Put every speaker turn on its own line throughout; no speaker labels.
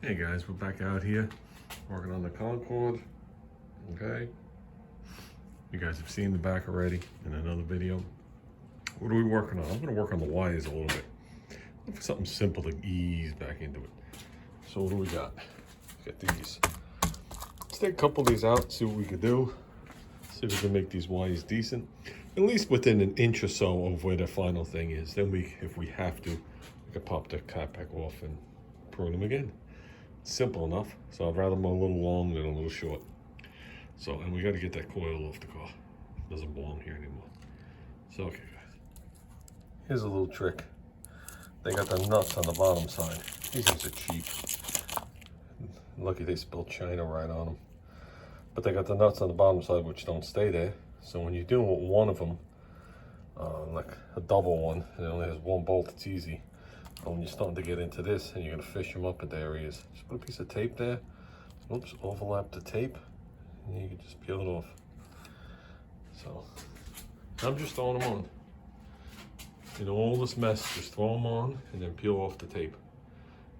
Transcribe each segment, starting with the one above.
Hey guys, we're back out here working on the Concord. Okay, you guys have seen the back already in another video. What are we working on? I'm going to work on the wires a little bit. Look for something simple to ease back into it. So what do we got? Got these. Let's take a couple of these out, see what we can do. See if we can make these wires decent, at least within an inch or so of where the final thing is. Then we, if we have to, we can pop the cap back off and prune them again. Simple enough. So I'd rather them a little long than a little short. So, and we got to get that coil off the car. It doesn't belong here anymore. So, okay guys, here's a little trick. They got the nuts on the bottom side. These things are cheap. Lucky they spilled China right on them. But they got the nuts on the bottom side which don't stay there. So when you're doing with one of them, like a double one, and it only has one bolt, it's easy. But when you're starting to get into this and you're gonna fish them up at the areas, just put a piece of tape there. Oops, overlap the tape, and you can just peel it off. So I'm just throwing them on. You know, all this mess, just throw them on and then peel off the tape.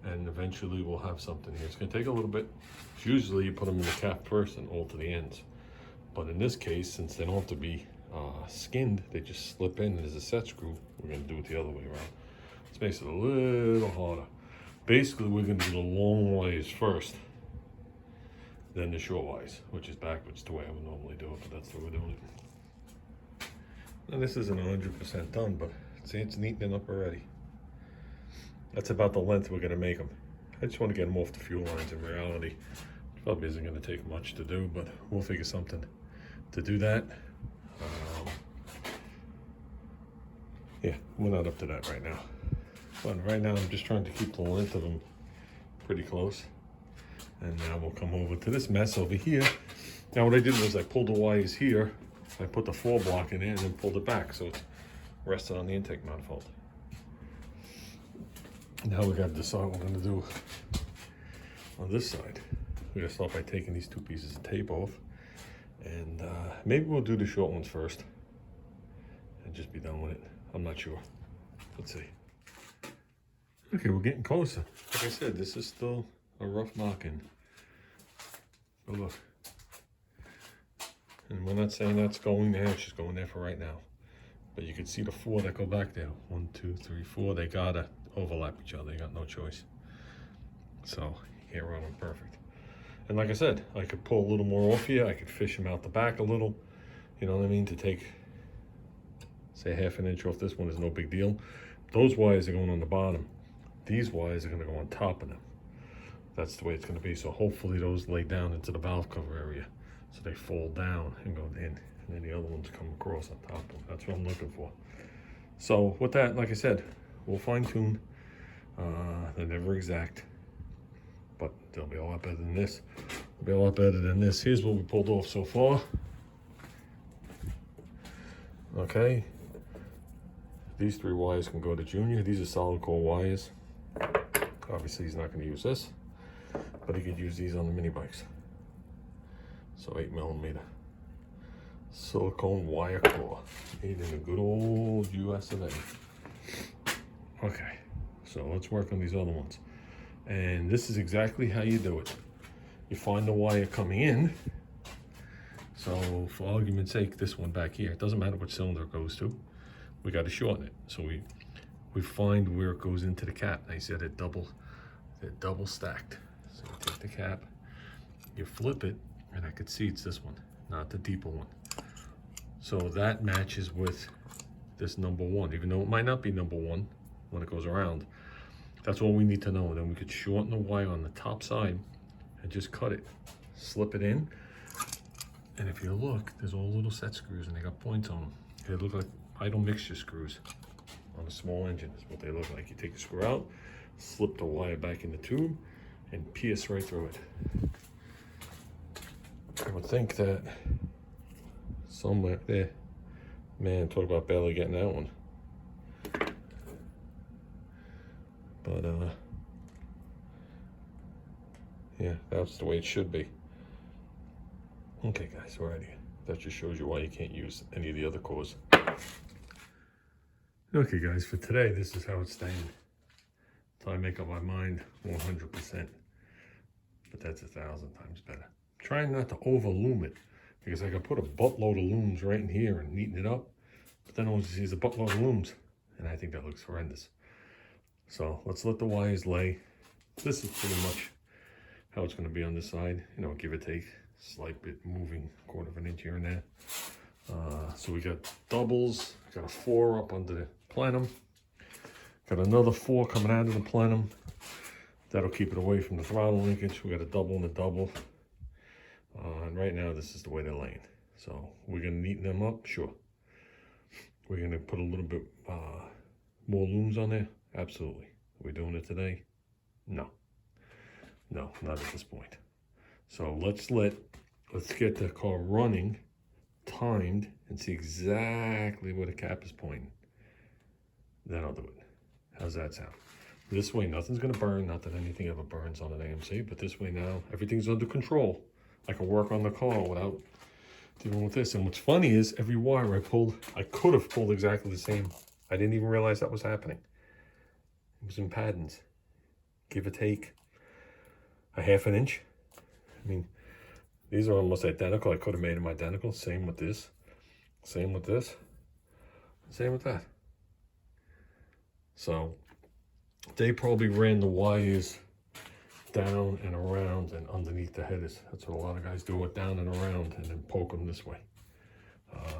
And eventually we'll have something here. It's gonna take a little bit. Usually you put them in the cap first and all to the ends. But in this case, since they don't have to be skinned, they just slip in as a set screw. We're gonna do it the other way around. This makes it a little harder. Basically, we're gonna do the long wires first, then the short wires, which is backwards the way I would normally do it, but that's the way we're doing it. Now this isn't 100% done, but see, it's neatening up already. That's about the length we're gonna make them. I just want to get them off the fuel lines in reality. It probably isn't gonna take much to do, but we'll figure something to do that. Yeah, we're not up to that right now. But right now I'm just trying to keep the length of them pretty close. And now we'll come over to this mess over here. Now what I did was I pulled the wires here, I put the 4-block in there and then pulled it back so it's resting on the intake manifold. Now we got to decide what we're going to do on this side. We're going to start by taking these 2 pieces of tape off, and maybe we'll do the short ones first and just be done with it. I'm not sure. Let's see. Okay, we're getting closer. Like I said, this is still a rough knock-in. But look. And we're not saying that's going there, it's just going there for right now. But you can see the 4 that go back there. 1, 2, 3, 4. They gotta overlap each other. They got no choice. So here we're on them perfect. And like I said, I could pull a little more off here. I could fish them out the back a little. You know what I mean? To take, say, ½ an inch off this one is no big deal. Those wires are going on the bottom. These wires are going to go on top of them. That's the way it's going to be. So hopefully those lay down into the valve cover area, so they fold down and go in, and then the other ones come across on top of them. That's what I'm looking for. So with that, like I said, we'll fine tune. They're never exact, but they'll be a lot better than this. They'll be a lot better than this. Here's what we pulled off so far. Okay. These 3 wires can go to Junior. These are solid core wires. Obviously he's not going to use this, but he could use these on the mini bikes. So 8mm silicone wire core, made in the good old US of A. Okay, so let's work on these other ones. And this is exactly how you do it. You find the wire coming in. So for argument's sake, this one back here, it doesn't matter which cylinder it goes to. We got to shorten it. So we find where it goes into the cap. I said they're double stacked. So you take the cap, you flip it, and I could see it's this one, not the deeper one. So that matches with this number 1, even though it might not be number 1 when it goes around. That's all we need to know. Then we could shorten the wire on the top side and just cut it, slip it in. And if you look, there's all little set screws and they got points on them. They look like idle mixture screws on a small engine is what they look like. You take the screw out, slip the wire back in the tube, and pierce right through it. I would think that somewhere there, man, talk about barely getting that one. But yeah, that's the way it should be. Okay guys, we're out of here. That just shows you why you can't use any of the other cores. Okay guys, for today, this is how it's staying. Until I make up my mind 100%. but that's 1,000 times better. I'm trying not to over-loom it, because I could put a buttload of looms right in here and neaten it up, but then all you see is a buttload of looms, and I think that looks horrendous. So let's let the wires lay. This is pretty much how it's going to be on this side, you know, give or take, slight bit moving, 1/4 of an inch here and there. So we got doubles, got a 4 up under the plenum, got another 4 coming out of the plenum. That'll keep it away from the throttle linkage. We got a double and a double. And right now, this is the way they're laying. So we're gonna neaten them up, sure. We're gonna put a little bit more looms on there, absolutely. Are we doing it today? No, not at this point. So let's get the car running, timed, and see exactly where the cap is pointing. Then I'll do it. How's that sound? This way, nothing's gonna burn. Not that anything ever burns on an AMC, but this way now, everything's under control. I can work on the car without dealing with this. And what's funny is every wire I pulled, I could have pulled exactly the same. I didn't even realize that was happening. It was in patterns, give or take a 1/2 inch. I mean, these are almost identical. I could have made them identical. Same with this, same with this, same with that. So they probably ran the wires down and around and underneath the headers. That's what a lot of guys do, it down and around and then poke them this way.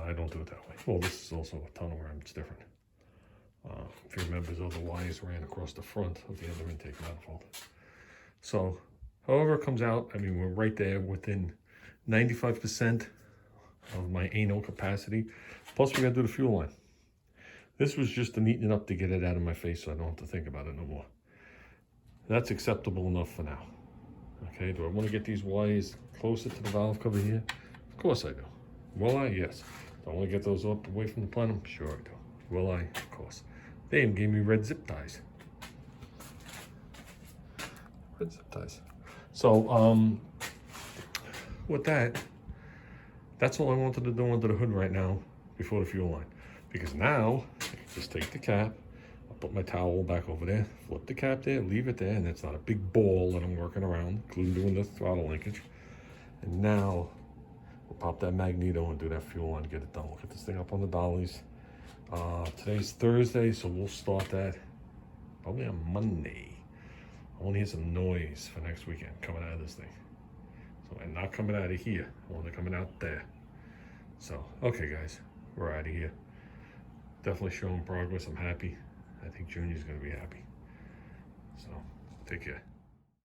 I don't do it that way. Well, this is also a tunnel ram, it's different. If you remember, all the wires ran across the front of the other intake manifold. So, however it comes out, I mean, we're right there within 95% of my anal capacity. Plus, we gotta do the fuel line. This was just a neatening up to get it out of my face so I don't have to think about it no more. That's acceptable enough for now. Okay, do I want to get these wires closer to the valve cover here? Of course I do. Will I? Yes. Do I want to get those up away from the plenum? Sure I do. Will I? Of course. They even gave me red zip ties. Red zip ties. So, with that, that's all I wanted to do under the hood right now before the fuel line. Because now, I can just take the cap, I'll put my towel back over there, flip the cap there, leave it there, and it's not a big ball that I'm working around, including doing the throttle linkage. And now, we'll pop that magneto and do that fuel line, get it done. We'll get this thing up on the dollies. Today's Thursday, so we'll start that probably on Monday. I want to hear some noise for next weekend coming out of this thing. So, and not coming out of here, I want it coming out there. So, okay guys, we're out of here. Definitely showing progress. I'm happy. I think Junior's going to be happy. So, take care.